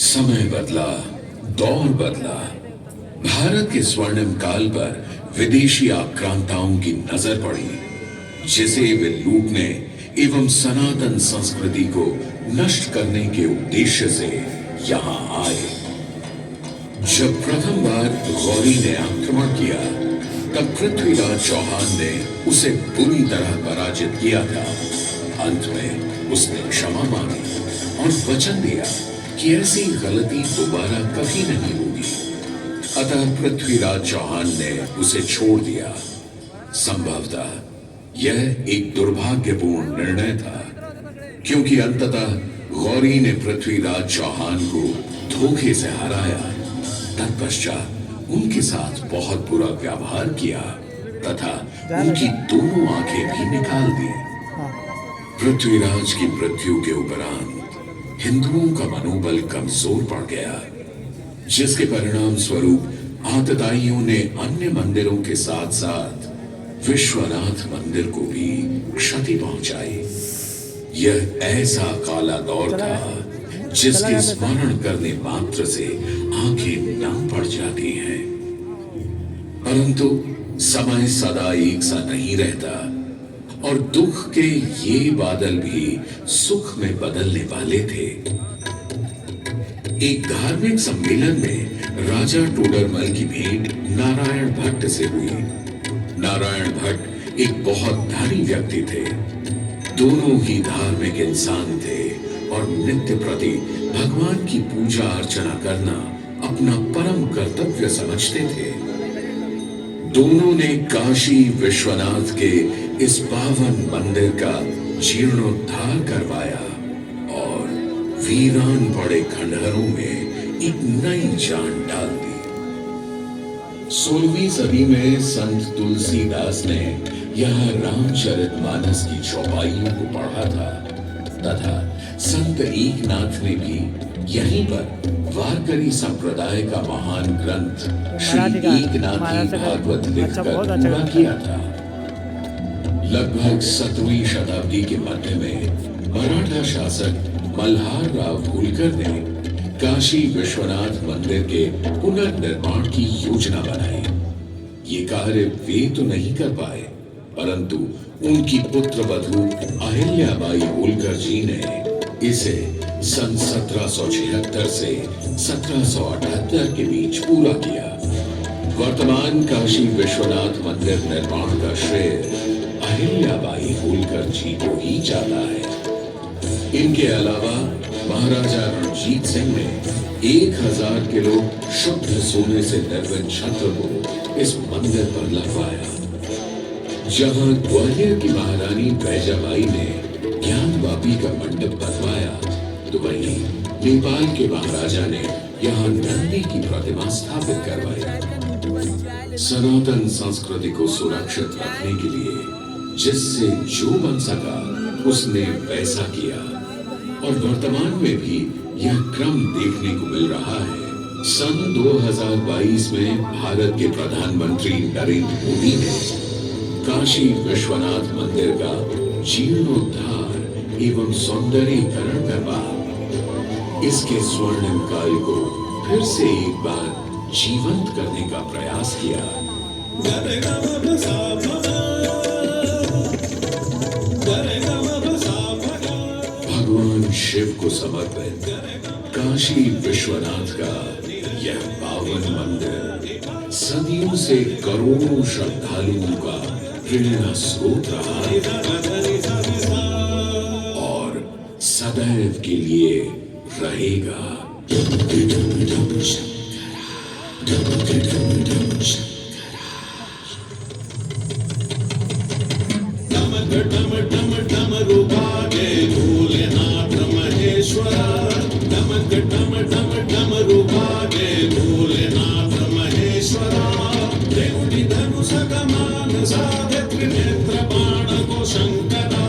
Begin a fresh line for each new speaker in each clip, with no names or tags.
समय बदला, दौर बदला। भारत के स्वर्णिम काल पर विदेशी आक्रांताओं की नजर पड़ी, जिसे वे लूटने एवं सनातन संस्कृति को नष्ट करने के उद्देश्य से यहां आए। जब प्रथम बार गौरी ने आक्रमण किया, तब पृथ्वीराज चौहान ने उसे बुरी तरह पराजित किया था। अंत में उसने क्षमा मांगी और वचन दिया कि ऐसी गलती दोबारा कभी नहीं होगी। अतः पृथ्वीराज चौहान ने उसे छोड़ दिया। संभवतः यह एक दुर्भाग्यपूर्ण निर्णय था, क्योंकि अंततः गौरी ने पृथ्वीराज चौहान को धोखे से हराया। तत्पश्चात उनके साथ बहुत बुरा व्यवहार किया तथा उनकी दोनों आंखें भी निकाल दी। पृथ्वीराज की मृत्यु के उपरांत हिंदुओं का मनोबल कमजोर पड़ गया, जिसके परिणाम स्वरूप आतताइयों ने अन्य मंदिरों के साथ साथ विश्वनाथ मंदिर को भी क्षति पहुंचाई। यह ऐसा काला दौर था जिसके स्मरण करने मात्र से आंखें नम पड़ जाती हैं। परंतु समय सदा एक सा नहीं रहता और दुख के ये बादल भी सुख में बदलने वाले थे। एक धार्मिक सम्मेलन में राजा टोडरमल की भेंट नारायण भट्ट से हुई। नारायण भट्ट एक बहुत धनी व्यक्ति थे। दोनों ही धार्मिक इंसान थे और नित्य प्रति भगवान की पूजा अर्चना करना अपना परम कर्तव्य समझते थे। दोनों ने काशी विश्वनाथ के इस पावन मंदिर का जीर्णोद्धार करवाया और वीरान पड़े खंडहरों में एक नई जान डाल दी। 16वीं सदी में संत तुलसीदास ने यहाँ रामचरितमानस की चौपाइयों को पढ़ा था तथा संत एकनाथ ने भी यहीं पर वारकरी संप्रदाय का महान ग्रंथ श्री एकनाथी भागवत लिखकर पूरा किया था। लगभग 17वीं शताब्दी के मध्य में मराठा शासक मल्हार राव होलकर ने काशी विश्वनाथ मंदिर के पुनर्निर्माण की योजना बनाई। ये कार्य वे तो नहीं कर पाए, परंतु उनकी पुत्रवधू अहिल्याबाई होलकर जी ने इसे सन 1776 से 1778 के बीच पूरा किया। वर्तमान काशी विश्वनाथ मंदिर निर्माण का श्रेय अहिल्याबाई होलकर जी को ही जाता है। इनके अलावा महाराजा रणजीत सिंह ने 1000 किलो शुद्ध सोने से निर्मित छत्र को इस मंदिर पर लगवाया। जहां ग्वालियर की महारानी बैजाबाई ने ज्ञानवापी का मंडप बनवाया, तो वहीं नेपाल के महाराजा ने यहाँ नंदी की प्रतिमा स्थापित करवाई। सनातन संस्कृति को सुरक्षित रखने के लिए जिससे जो बन सका उसने वैसा किया और वर्तमान में भी यह क्रम देखने को मिल रहा है। सन 2022 में भारत के प्रधानमंत्री नरेंद्र मोदी ने काशी विश्वनाथ मंदिर का जीर्णोद्धार एवं सौंदर्यीकरण करवा इसके स्वर्णिम काल को फिर से एक बार जीवंत करने का प्रयास किया। भगवान शिव को समर्पित काशी विश्वनाथ का यह पावन मंदिर सदियों से करोड़ों श्रद्धालुओं का प्रेरणा स्रोत रहा और सदैव के लिए रहेगा। भोलेनाथ महेश्वरा डमक डम डम डमरू भागे भोलेनाथ महेश्वरा देवुनि धनुष कमान साधे त्रिनेत्र बाण को शंकरा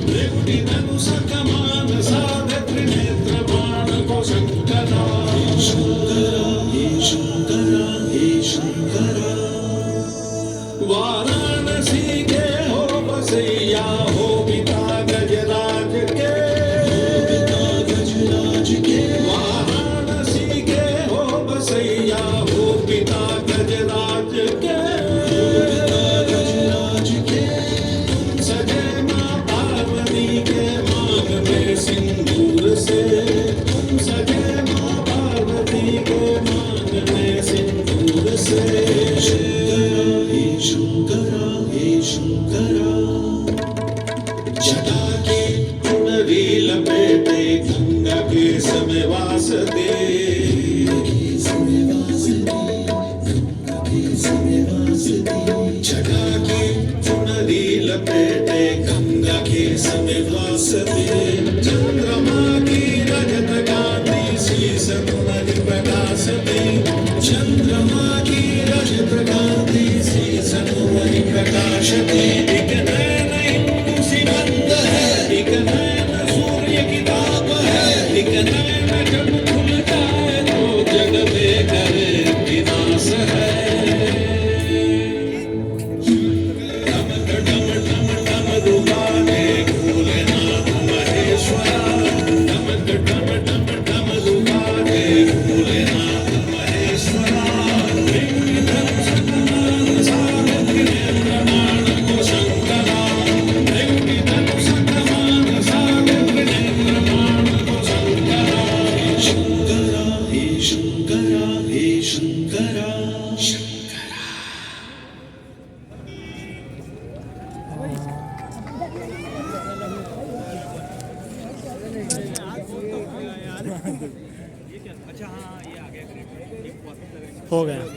देवुनि धनुष कमान साधे त्रिनेत्र बाण को शंकरा हे शंकरा हे शंकरा हे शंकरा वाराणसी के हो बसैया हो पिता गजराज के वाराणसी वासते छटा की चुनरी लपेटे गंगा के समय वासते चंद्रमा की रजत कांति शीस तुम्हारी प्रकाशते चंद्रमा की रजत कांति शीस तुम्हारी प्रकाशते एक नैन हिंदू सिबंद है एक नैन सूर्य की ताप है एक नैन जब खुल जाए तो जग में करे विनाश है
हो गया